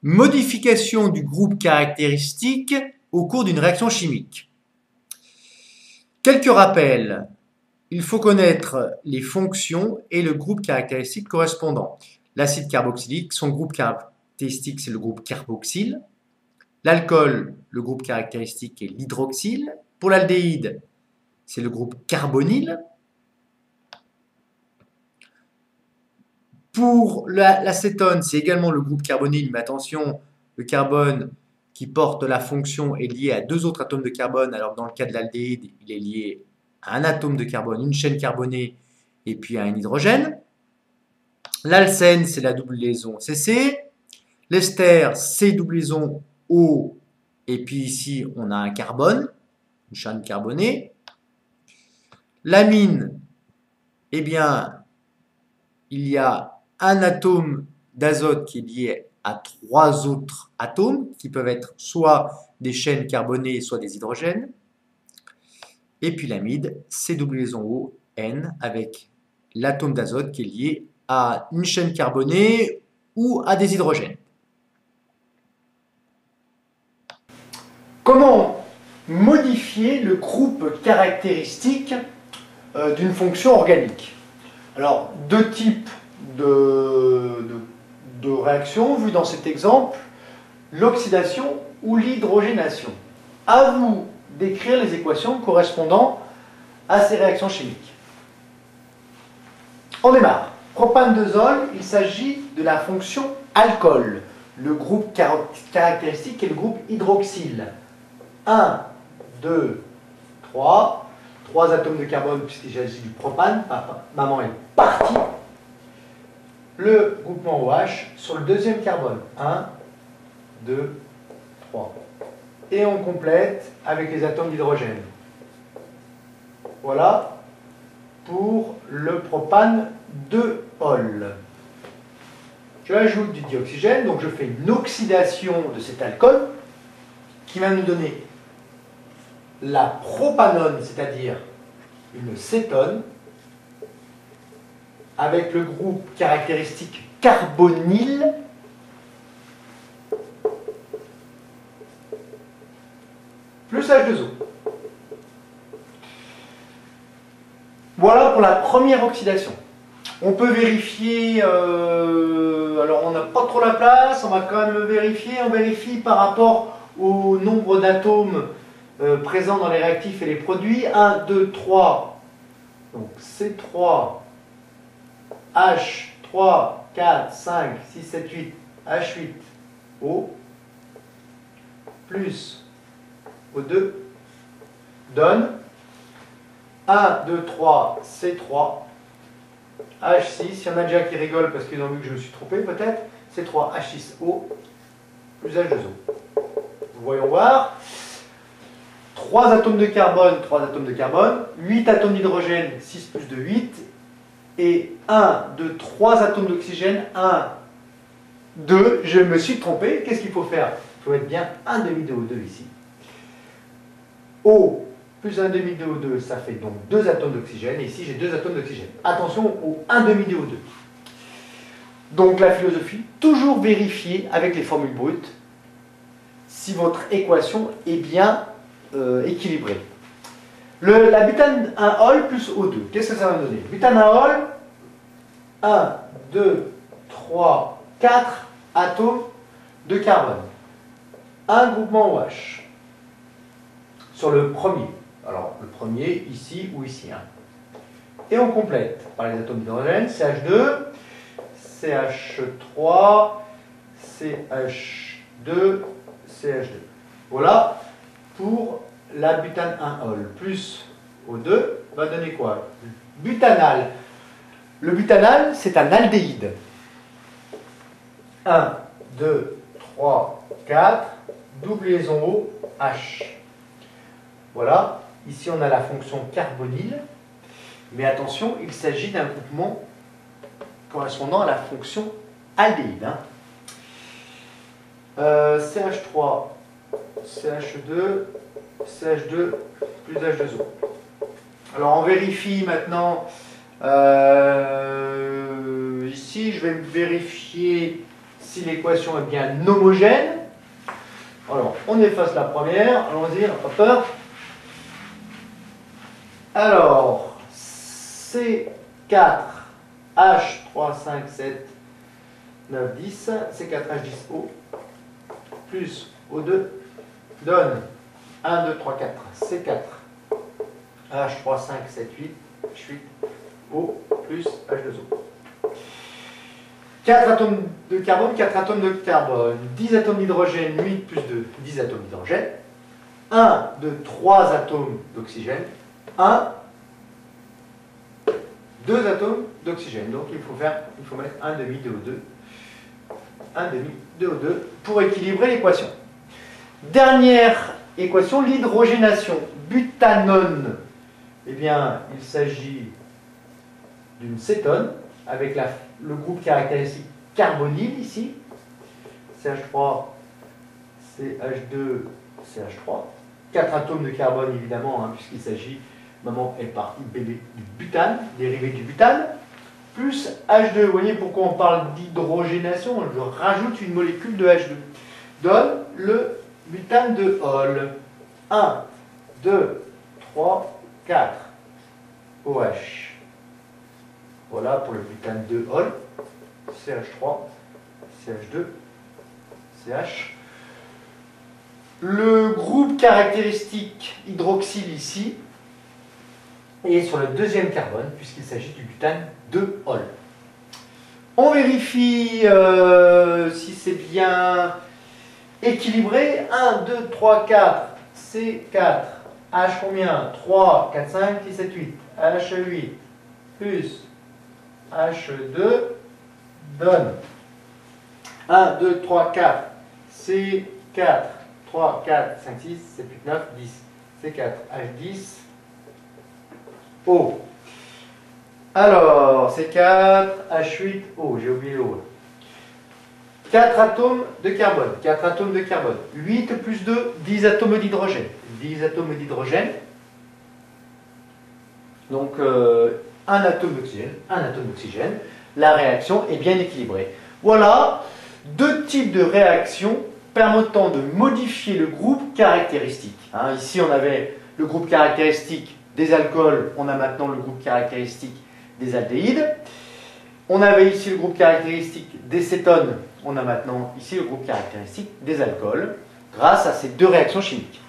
Modification du groupe caractéristique au cours d'une réaction chimique. Quelques rappels. Il faut connaître les fonctions et le groupe caractéristique correspondant. L'acide carboxylique, son groupe caractéristique, c'est le groupe carboxyle. L'alcool, le groupe caractéristique est l'hydroxyle. Pour l'aldéhyde, c'est le groupe carbonyle. Pour l'acétone, c'est également le groupe carbonyle, mais attention, le carbone qui porte la fonction est lié à deux autres atomes de carbone, alors que dans le cas de l'aldéhyde, il est lié à un atome de carbone, une chaîne carbonée, et puis à un hydrogène. L'alcène, c'est la double liaison CC. L'ester, c'est double liaison O, et puis ici, on a un carbone, une chaîne carbonée. L'amine, eh bien, il y a un atome d'azote qui est lié à trois autres atomes, qui peuvent être soit des chaînes carbonées, soit des hydrogènes. Et puis l'amide, c'est double liaison O, N, avec l'atome d'azote qui est lié à une chaîne carbonée ou à des hydrogènes. Comment modifier le groupe caractéristique d'une fonction organique? Alors, deux types de réactions vues dans cet exemple, l'oxydation ou l'hydrogénation. À vous d'écrire les équations correspondant à ces réactions chimiques. On démarre. Propane-2-ol, il s'agit de la fonction alcool. Le groupe caractéristique est le groupe hydroxyle. 1, 2, 3. 3 atomes de carbone puisqu'il s'agit du propane. Maman est partie. Le groupement OH sur le deuxième carbone. 1, 2, 3. Et on complète avec les atomes d'hydrogène. Voilà pour le propane 2-ol. Je ajoute du dioxygène, donc je fais une oxydation de cet alcool qui va nous donner la propanone, c'est-à-dire une cétone, avec le groupe caractéristique carbonyle, plus H2O. Voilà pour la première oxydation. On peut vérifier, alors on n'a pas trop la place, on va quand même vérifier, on vérifie par rapport au nombre d'atomes présents dans les réactifs et les produits. 1, 2, 3, donc C3, H3, 4, 5, 6, 7, 8, H8, O, plus O2, donne 1, 2, 3, C3, H6, il y en a déjà qui rigolent parce qu'ils ont vu que je me suis trompé peut-être, C3, H6O, plus H2O. Voyons voir. 3 atomes de carbone, 3 atomes de carbone, 8 atomes d'hydrogène, 6 plus 2, 8, et 1, 2, 3 atomes d'oxygène, 1, 2, je me suis trompé, qu'est-ce qu'il faut faire? Il faut mettre bien un demi de O2 ici. O plus un demi de O2, ça fait donc 2 atomes d'oxygène, et ici j'ai 2 atomes d'oxygène. Attention au 1 demi de O2. Donc la philosophie, toujours vérifier avec les formules brutes si votre équation est bien équilibrée. La butane 1-ol plus O2, qu'est-ce que ça va me donner? Butane 1-ol, 1, 2, 3, 4 atomes de carbone. Un groupement OH sur le premier. Alors, le premier, ici ou ici. Hein. Et on complète par les atomes d'hydrogène, CH2, CH3, CH2, CH2. Voilà pour la butane 1-ol. Plus O2 va donner quoi? Butanal. Le butanal, c'est un aldéhyde. 1, 2, 3, 4, double liaison O, H. Voilà. Ici, on a la fonction carbonyle, mais attention, il s'agit d'un groupement correspondant à la fonction aldéhyde. Hein. CH3, CH2, CH2 plus H2O. Alors, on vérifie maintenant. Ici, je vais vérifier si l'équation est bien homogène. Alors, on efface la première. Allons-y, n'a pas peur. Alors, C4, H3, 5, 7, 9, 10, C4H10O plus O2 donne 1, 2, 3, 4, C4, H3, 5, 7, 8, 8, O plus H2O. 4 atomes de carbone, 4 atomes de carbone, 10 atomes d'hydrogène, 8 plus 2, 10 atomes d'hydrogène, 1, 2, 3 atomes d'oxygène, 1, 2 atomes d'oxygène. Donc il faut mettre un demi DO2, un demi DO2 pour équilibrer l'équation. Dernière équation, l'hydrogénation. Butanone, eh bien, il s'agit d'une cétone avec le groupe caractéristique carbonyle ici, CH3, CH2, CH3. 4 atomes de carbone évidemment, hein, puisqu'il s'agit, maman est partie bébé, du butane, dérivé du butane, plus H2. Vous voyez pourquoi on parle d'hydrogénation? Je rajoute une molécule de H2. Donne le butane de Hall. 1, 2, 3, 4. OH. Voilà pour le butane de Hall. CH3, CH2, CH. Le groupe caractéristique hydroxyle ici est sur le deuxième carbone, puisqu'il s'agit du butane de Hall. On vérifie si c'est bien équilibré. 1, 2, 3, 4, C4, H combien? 3, 4, 5, 6, 7, 8. H8 plus H2 donne 1, 2, 3, 4, C4, 3, 4, 5, 6, 7, 8, 9, 10. C4, H10, O. Alors, C4, H8O, j'ai oublié l'O. 4 atomes de carbone, 4 atomes de carbone. 8 plus 2, 10 atomes d'hydrogène. 10 atomes d'hydrogène. Donc, un atome d'oxygène, un atome d'oxygène. La réaction est bien équilibrée. Voilà deux types de réactions permettant de modifier le groupe caractéristique. Hein, ici, on avait le groupe caractéristique des alcools, on a maintenant le groupe caractéristique des aldéhydes. On avait ici le groupe caractéristique des cétones, on a maintenant ici le groupe caractéristique des alcools, grâce à ces deux réactions chimiques.